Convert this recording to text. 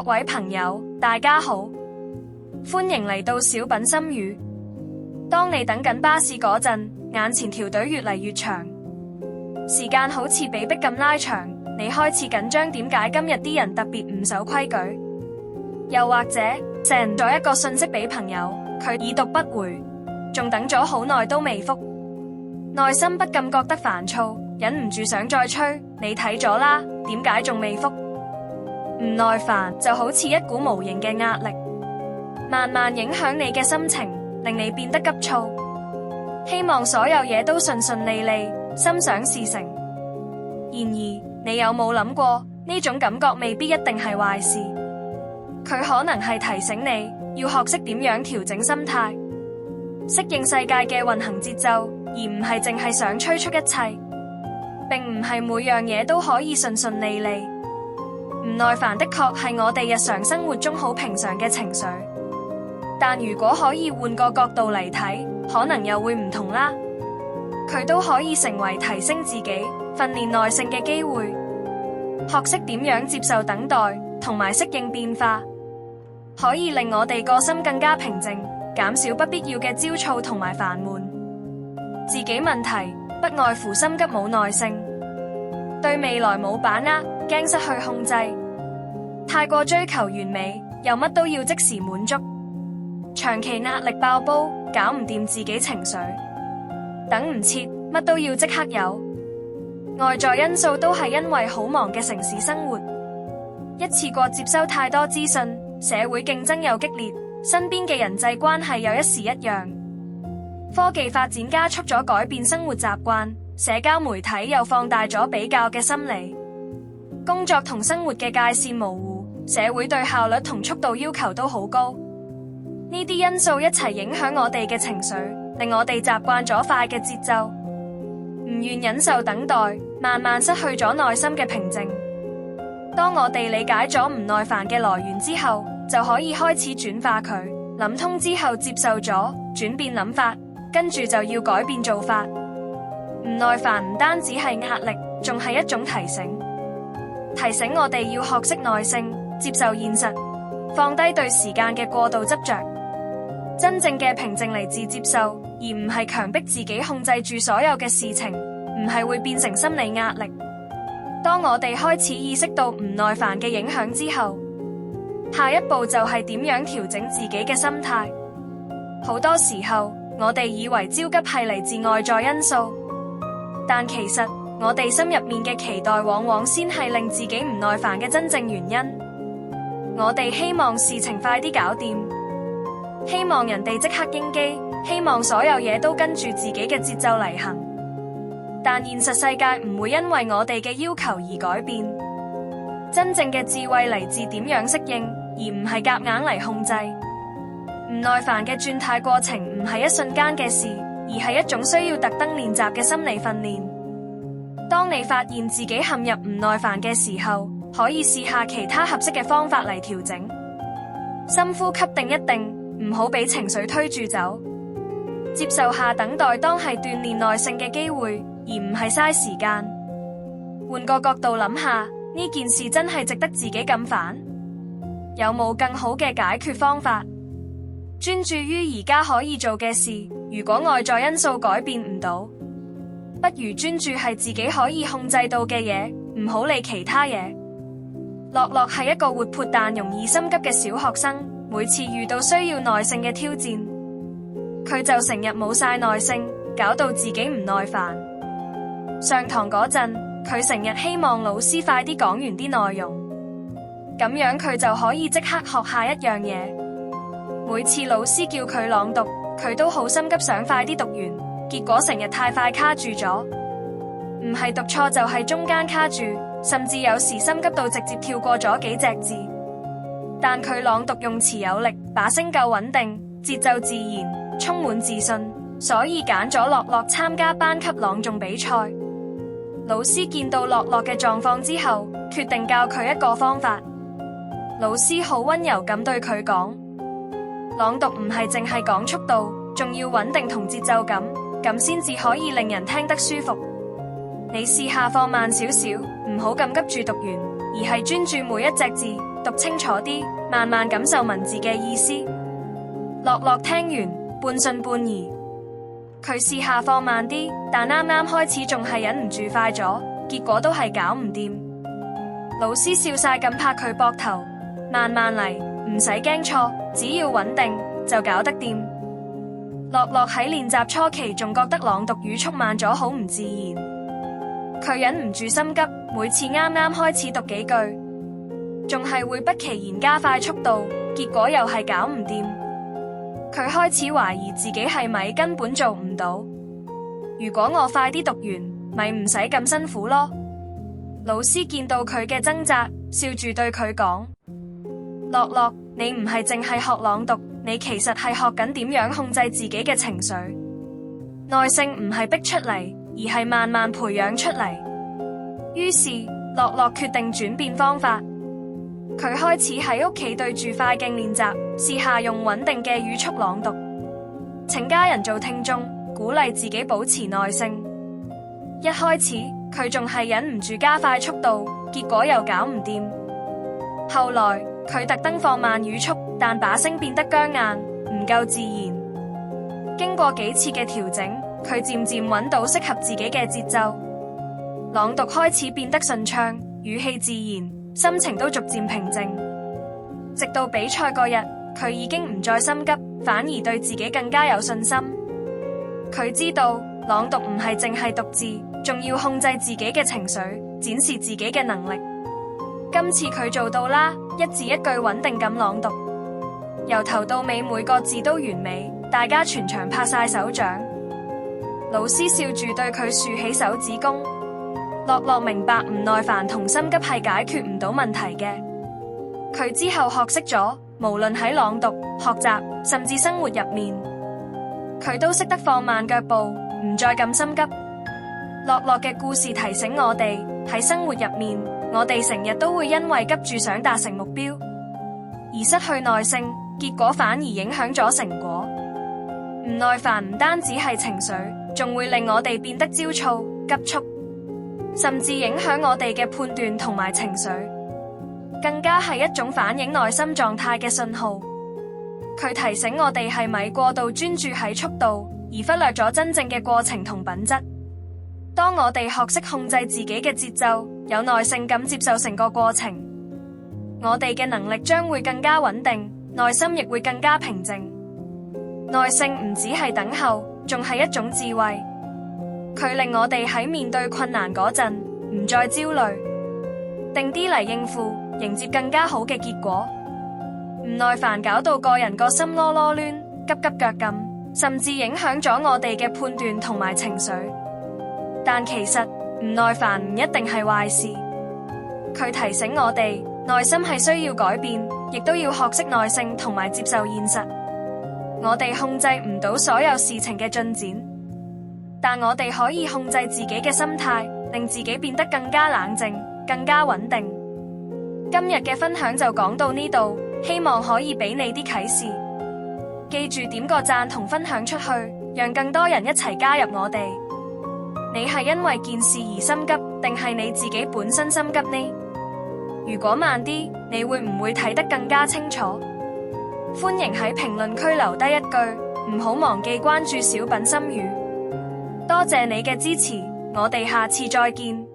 位朋友，大家好，歡迎嚟到小品心語。當你等緊巴士嗰陣，眼前條隊越嚟越長，時間好似被逼咁拉長，你開始緊張，點解今日啲人特別唔守規矩？又或者 send 咗一個訊息俾朋友，佢已讀不回，仲等咗好耐都未覆，內心不禁覺得煩躁，忍唔住想再催，你睇咗啦，點解仲未覆？唔耐煩就好似一股無形嘅壓力，慢慢影響你嘅心情，令你變得急躁，希望所有嘢都順順利利，心想事成。然而，你有冇諗過，呢種感覺未必一定係壞事，佢可能係提醒你要學識點樣調整心態，適應世界嘅運行節奏，而唔係淨係想催促一切，並唔係每樣嘢都可以順順利利。唔耐煩的確係我哋日常生活中好平常嘅情緒，但如果可以換個角度嚟睇，可能又會唔同啦。佢都可以成為提升自己、訓練耐性嘅機會，學識點樣接受等待同埋適應變化，可以令我哋個心更加平靜，減少不必要嘅焦躁同埋煩悶。自己問題不外乎心急冇耐性，對未來冇把握，驚失去控制，太過追求完美，又乜都要即時滿足，長期壓力爆煲，搞唔掂自己情緒，等唔切，乜都要即刻有。外在因素都係因為好忙嘅城市生活，一次過接收太多資訊，社會競爭又激烈，身邊嘅人際關係又一時一樣。科技發展加速咗改變生活習慣，社交媒體又放大咗比較嘅心理，工作同生活嘅界線模糊，社會對效率同速度要求都好高。呢啲因素一齊影響我哋嘅情緒，令我哋習慣咗快嘅節奏，唔願忍受等待，慢慢失去咗內心嘅平靜。當我哋理解咗唔耐煩嘅來源之後，就可以開始轉化佢，諗通之後接受咗，轉變諗法，跟住就要改變做法。唔耐煩唔單止係壓力，仲係一種提醒，提醒我哋要學識耐性，接受現實，放低對時間嘅過度執着。真正嘅平靜嚟自接受，而唔係強迫自己控制住所有嘅事情，唔係會變成心理壓力。當我哋開始意識到唔耐煩嘅影響之後，下一步就係點樣調整自己嘅心態。好多時候，我哋以為焦急係嚟自外在因素，但其實我哋心入面嘅期待往往先係令自己唔耐煩嘅真正原因。我哋希望事情快啲搞掂，希望人哋即刻應機，希望所有嘢都跟住自己嘅節奏嚟行。但現實世界唔會因為我哋嘅要求而改變。真正嘅智慧嚟自點樣適應，而唔係夾硬嚟控制。唔耐煩嘅轉態過程唔係一瞬間嘅事，而係一種需要特登練習嘅心理訓練。當你發現自己陷入唔耐煩嘅時候，可以試下其他合適嘅方法嚟調整。深呼吸定一定，唔好俾情緒推住走。接受下等待當係鍛鍊耐性嘅機會，而唔係嘥時間。換個角度諗下，呢件事真係值得自己咁煩？有冇更好嘅解決方法？專注於而家可以做嘅事，如果外在因素改變唔到，不如專注係自己可以控制到嘅嘢，唔好理其他嘢。樂樂係一個活潑但容易心急嘅小學生，每次遇到需要耐性嘅挑戰，佢就成日冇晒耐性，搞到自己唔耐煩。上堂嗰陣，佢成日希望老師快啲講完啲內容，咁樣佢就可以即刻學下一樣嘢。每次老師叫佢朗讀，佢都好心急想快啲讀完，結果成日太快卡住咗，唔係讀錯就係中間卡住，甚至有時心急到直接跳過咗幾隻字。但佢朗讀用詞有力，把聲夠穩定，節奏自然，充滿自信，所以揀咗樂樂參加班級朗誦比賽。老師見到樂樂嘅狀況之後，決定教佢一個方法。老師好溫柔咁對佢講，朗讀唔係淨係講速度，仲要穩定同節奏感，咁先至可以令人聽得舒服。你試下放慢少少，唔好咁急住讀完，而係專注每一隻字，讀清楚啲，慢慢感受文字嘅意思。樂樂聽完，半信半疑。佢試下放慢啲，但啱啱開始仲係忍唔住快咗，結果都係搞唔掂。老師笑晒咁拍佢膊頭，慢慢嚟，唔使驚錯，只要穩定就搞得掂。樂樂喺練習初期仲覺得朗讀語速慢咗好唔自然，佢忍唔住心急，每次啱啱開始讀幾句，仲係會不其然加快速度，結果又係搞唔掂。佢開始懷疑自己係咪根本做唔到，如果我快啲讀完，咪唔使咁辛苦咯。老師見到佢嘅掙扎，笑住對佢講：樂樂，你唔係淨係學朗讀，你其實係學緊點樣控制自己嘅情緒。耐性唔係逼出嚟，而係慢慢培養出嚟。於是樂樂決定轉變方法，佢開始喺屋企對住塊鏡練習，試下用穩定嘅語速朗讀，請家人做聽眾，鼓勵自己保持耐性。一開始佢仲係忍唔住加快速度，結果又搞唔掂。後來佢特登放慢語速，但把聲變得僵硬，唔夠自然。經過幾次嘅調整，佢漸漸揾到適合自己嘅節奏，朗讀開始變得順暢，語氣自然，心情都逐漸平靜。直到比賽嗰日，佢已經唔再心急，反而對自己更加有信心。佢知道朗讀唔係淨係讀字，仲要控制自己嘅情緒，展示自己嘅能力。今次佢做到啦，一字一句穩定咁朗讀，由頭到尾每個字都完美，大家全場拍晒手掌。老師笑住對佢豎起手指公。樂樂明白唔耐煩同心急係解決唔到問題嘅。佢之後學識咗，無論喺朗讀、學習，甚至生活入面，佢都識得放慢腳步，唔再咁心急。樂樂嘅故事提醒我哋，喺生活入面，我哋成日都會因為急住想達成目標，而失去耐性，結果反而影響咗成果。唔耐煩唔單止係情緒，仲會令我哋變得焦躁、急促，甚至影響我哋嘅判斷同埋情緒，更加係一種反映內心狀態嘅信號。佢提醒我哋係咪過度專注喺速度，而忽略咗真正嘅過程同品質。當我哋學識控制自己嘅節奏，有耐性咁接受成個過程，我哋嘅能力將會更加穩定，內心亦會更加平靜。耐性唔只係等候，仲係一種智慧。佢令我哋喺面對困難嗰陣唔再焦慮，定啲嚟應付，迎接更加好嘅結果。唔耐煩搞到個人個心囉囉攣，急急腳咁，甚至影響咗我哋嘅判斷同埋情緒。但其實唔耐煩唔一定係壞事，佢提醒我哋，內心係需要改變，亦都要學識耐性同埋接受現實。我哋控制唔到所有事情嘅進展，但我哋可以控制自己嘅心態，令自己變得更加冷靜，更加穩定。今日嘅分享就講到呢度，希望可以俾你啲啟示。記住點個讚同分享出去，讓更多人一齊加入我哋。你係因為件事而心急，定係你自己本身心急呢？如果慢啲，你會唔會睇得更加清楚？歡迎喺評論區留低一句，唔好忘記關注小品心語。多謝你嘅支持，我哋下次再見。